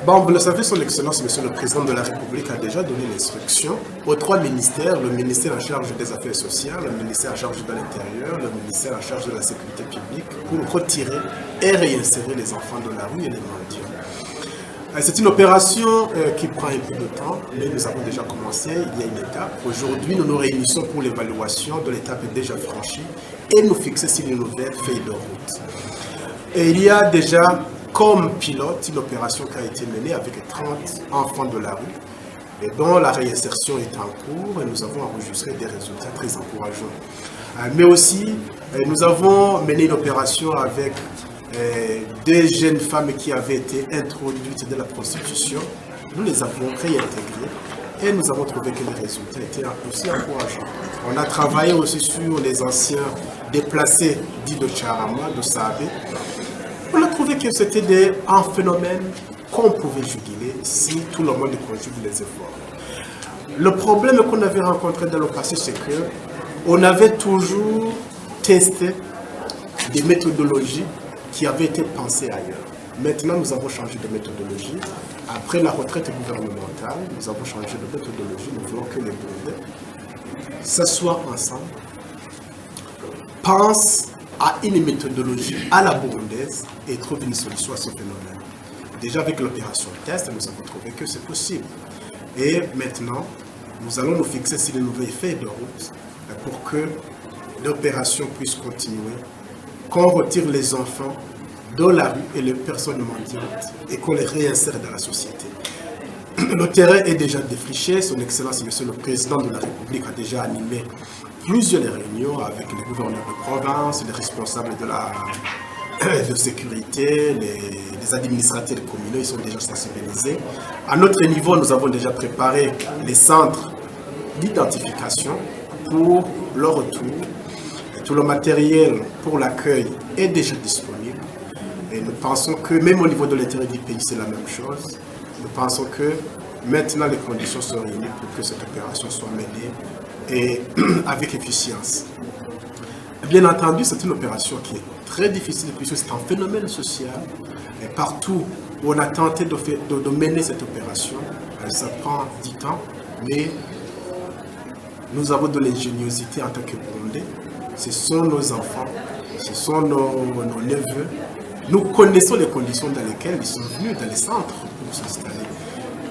Bon, vous le savez, Son Excellence, Monsieur le Président de la République a déjà donné l'instruction aux trois ministères, le ministère en charge des Affaires sociales, le ministère en charge de l'Intérieur, le ministère en charge de la Sécurité publique, pour retirer et réinsérer les enfants de la rue et les mendiants. C'est une opération qui prend un peu de temps, mais nous avons déjà commencé, il y a une étape. Aujourd'hui, nous nous réunissons pour l'évaluation de l'étape déjà franchie et nous fixer sur une nouvelle feuille de route. Et il y a déjà comme pilote une opération qui a été menée avec 30 enfants de la rue et dont la réinsertion est en cours et nous avons enregistré des résultats très encourageants. Mais aussi, nous avons mené une opération avec des jeunes femmes qui avaient été introduites dans la prostitution. Nous les avons réintégrées et nous avons trouvé que les résultats étaient aussi encourageants. On a travaillé aussi sur les anciens déplacés dits de Charama, de Saabé. On a trouvé que c'était un phénomène qu'on pouvait juguler si tout le monde conjugue les efforts. Le problème qu'on avait rencontré dans le passé, c'est qu'on avait toujours testé des méthodologies qui avaient été pensées ailleurs. Maintenant, nous avons changé de méthodologie. Après la retraite gouvernementale, nous avons changé de méthodologie. Nous voulons que les Burundais s'assoient ensemble, pensent à une méthodologie à la burundaise et trouvent une solution à ce phénomène. Déjà avec l'opération test, nous avons trouvé que c'est possible. Et maintenant, nous allons nous fixer sur une nouvelle feuille de route pour que l'opération puisse continuer, qu'on retire les enfants de la rue et les personnes mendiantes et qu'on les réinsère dans la société. Le terrain est déjà défriché. Son Excellence, Monsieur le Président de la République, a déjà animé plusieurs réunions avec les gouverneurs de province, les responsables de sécurité, les administrateurs communaux, ils sont déjà sensibilisés. À notre niveau, nous avons déjà préparé les centres d'identification pour le retour. Tout le matériel pour l'accueil est déjà disponible. Et nous pensons que même au niveau de l'intérieur du pays, c'est la même chose. Nous pensons que maintenant les conditions sont réunies pour que cette opération soit menée et avec efficience. Bien entendu, c'est une opération qui est très difficile puisque c'est un phénomène social. Et partout où on a tenté de mener cette opération, ça prend du temps, mais nous avons de l'ingéniosité en tant que Burundais. Ce sont nos enfants, ce sont nos neveux. Nous connaissons les conditions dans lesquelles ils sont venus dans les centres pour s'installer.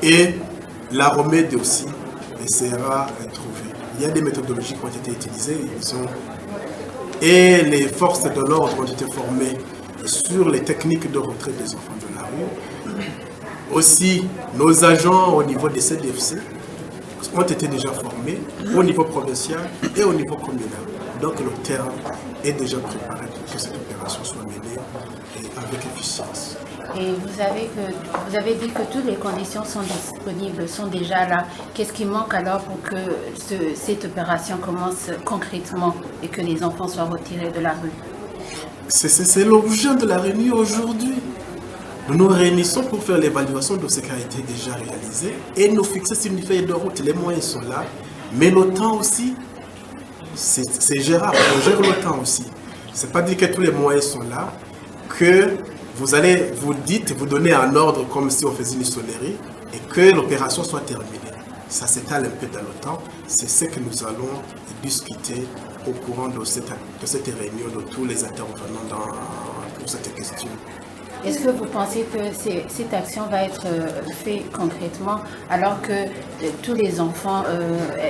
Et la remède aussi essaiera d'être trouvée. Il y a des méthodologies qui ont été utilisées et les forces de l'ordre ont été formées sur les techniques de retrait des enfants de la rue. Aussi, nos agents au niveau des CDFC ont été déjà formés au niveau provincial et au niveau communal. Donc le terrain est déjà préparé pour que cette opération soit menée avec efficience. Et vous avez dit que toutes les conditions sont disponibles, sont déjà là. Qu'est-ce qui manque alors pour que cette opération commence concrètement et que les enfants soient retirés de la rue? C'est l'objet de la réunion aujourd'hui. Nous nous réunissons pour faire l'évaluation de ce qui a été déjà réalisé et nous fixer sur une feuille de route. Les moyens sont là, mais le temps aussi, c'est gérable. On gère le temps aussi. C'est pas dire que tous les moyens sont là, que vous allez, vous donnez un ordre comme si on faisait une sonnerie et que l'opération soit terminée. Ça s'étale un peu dans le temps. C'est ce que nous allons discuter au courant de cette réunion de tous les intervenants pour cette question. Est-ce que vous pensez que cette action va être faite concrètement alors que tous les enfants,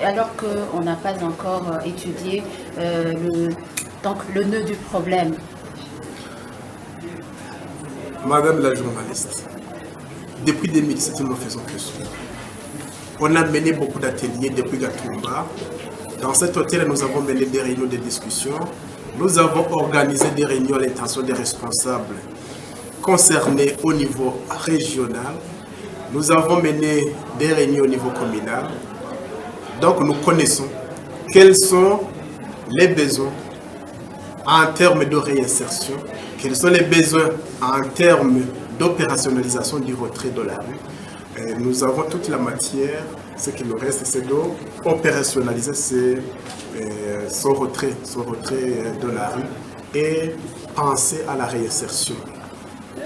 alors qu'on n'a pas encore étudié le nœud du problème? Madame la journaliste, depuis 2017, nous ne faisons que cela. On a mené beaucoup d'ateliers depuis Gatumba. Dans cet hôtel, nous avons mené des réunions de discussion. Nous avons organisé des réunions à l'intention des responsables concernés au niveau régional. Nous avons mené des réunions au niveau communal. Donc nous connaissons quels sont les besoins en termes de réinsertion, quels sont les besoins en termes d'opérationnalisation du retrait de la rue. Nous avons toute la matière. Ce qui nous reste, c'est d'opérationnaliser son retrait de la rue et penser à la réinsertion.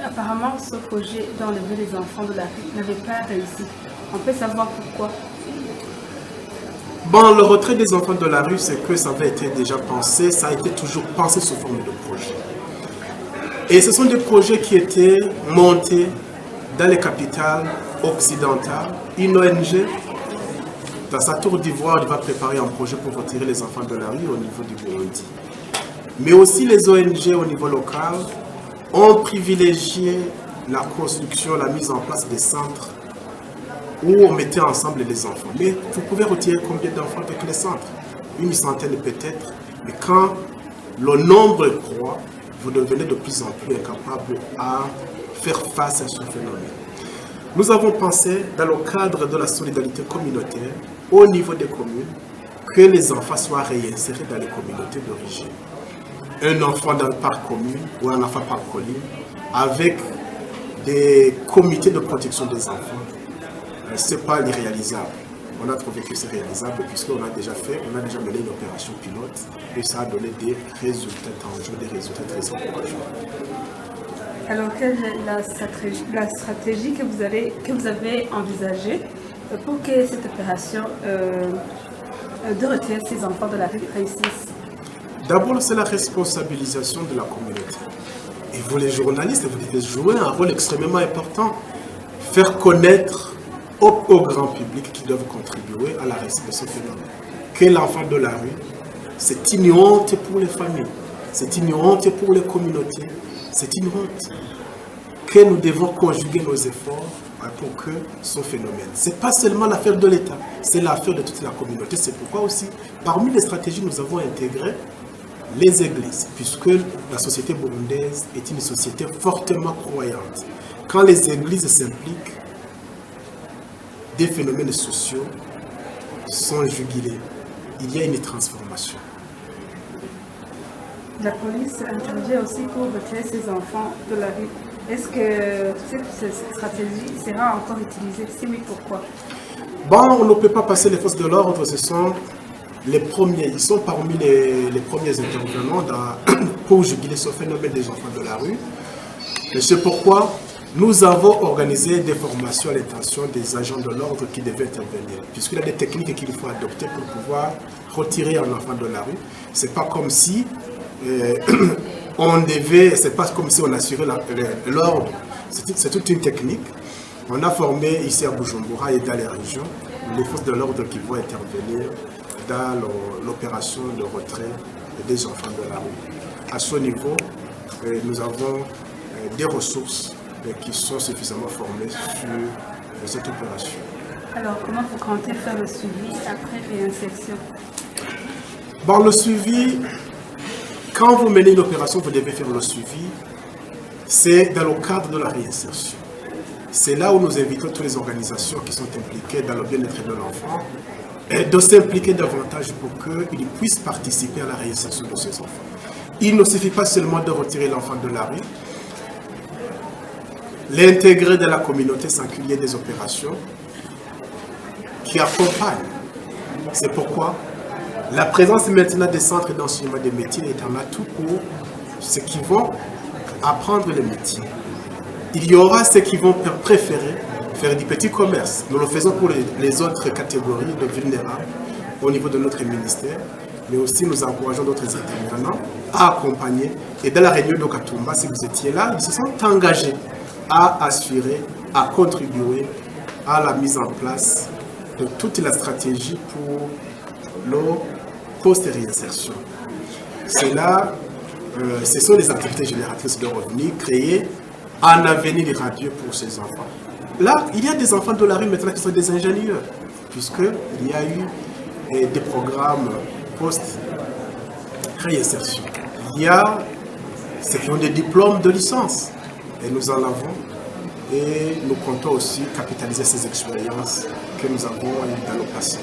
apparemment, ce projet d'enlever les enfants de la rue n'avait pas réussi. On peut savoir pourquoi. Bon, le retrait des enfants de la rue, c'est que ça avait été déjà pensé, ça a été toujours pensé sous forme de projet. Et ce sont des projets qui étaient montés dans les capitales occidentales. Une ONG, dans sa tour d'ivoire, va préparer un projet pour retirer les enfants de la rue au niveau du Burundi. Mais aussi les ONG au niveau local ont privilégié la construction, la mise en place des centres où on mettait ensemble les enfants. Mais vous pouvez retirer combien d'enfants avec les centres? Une centaine peut-être. Mais quand le nombre croît, vous devenez de plus en plus incapable à faire face à ce phénomène. Nous avons pensé, dans le cadre de la solidarité communautaire, au niveau des communes, que les enfants soient réinsérés dans les communautés d'origine. Un enfant par commune ou un enfant par colline, avec des comités de protection des enfants. Ce n'est pas irréalisable. On a trouvé que c'est réalisable puisqu'on a déjà mené une opération pilote et ça a donné des résultats tangibles, des résultats très encourageants. Alors, quelle est la stratégie que vous avez envisagée pour que cette opération de retirer ces enfants de la rue réussisse? D'abord, c'est la responsabilisation de la communauté. Et vous, les journalistes, vous devez jouer un rôle extrêmement important. Faire connaître au grand public qui doivent contribuer à la réussite de ce phénomène. Que l'enfant de la rue, c'est une honte pour les familles, c'est une honte pour les communautés, c'est une honte. Que nous devons conjuguer nos efforts pour que ce phénomène. Ce n'est pas seulement l'affaire de l'État, c'est l'affaire de toute la communauté. C'est pourquoi aussi, parmi les stratégies, nous avons intégré les églises, puisque la société burundaise est une société fortement croyante. Quand les églises s'impliquent, des phénomènes sociaux sont jugulés. Il y a une transformation. La police intervient aussi pour retirer ces enfants de la rue. Est-ce que cette stratégie sera encore utilisée? Si oui, pourquoi? Bon, on ne peut pas passer les forces de l'ordre, ce sont les premiers, ils sont parmi les premiers intervenants pour juguler ce phénomène des enfants de la rue. Et c'est pourquoi nous avons organisé des formations à l'intention des agents de l'ordre qui devaient intervenir, puisqu'il y a des techniques qu'il faut adopter pour pouvoir retirer un enfant de la rue. C'est pas comme si c'est pas comme si on assurait l'ordre. C'est toute une technique. On a formé ici à Bujumbura et dans les régions les forces de l'ordre qui vont intervenir dans l'opération de retrait des enfants de la rue. À ce niveau, nous avons des ressources qui sont suffisamment formées sur cette opération. Alors, comment vous comptez faire le suivi après réinsertion? Bon, le suivi, quand vous menez une opération, vous devez faire le suivi. C'est dans le cadre de la réinsertion. C'est là où nous invitons toutes les organisations qui sont impliquées dans le bien-être de l'enfant de s'impliquer davantage pour qu'ils puissent participer à la réinsertion de ces enfants. Il ne suffit pas seulement de retirer l'enfant de la rue, l'intégrer dans la communauté sans qu'il y ait des opérations qui accompagnent. C'est pourquoi la présence maintenant des centres d'enseignement des métiers est un atout pour ceux qui vont apprendre les métiers. Il y aura ceux qui vont préférer faire du petit commerce. Nous le faisons pour les autres catégories de vulnérables au niveau de notre ministère, mais aussi nous encourageons d'autres intervenants à accompagner. Et dans la réunion de Katumba, si vous étiez là, ils se sont engagés à assurer, à contribuer à la mise en place de toute la stratégie pour le post-réinsertion. Ce sont des activités génératrices de revenus créées en avenir radieux pour ces enfants. Là, il y a des enfants de la rue maintenant qui sont des ingénieurs, puisqu'il y a eu des programmes post-réinsertion. Il y a ceux qui ont des diplômes de licence, et nous en avons. Et nous comptons aussi capitaliser ces expériences que nous avons eues dans le passé.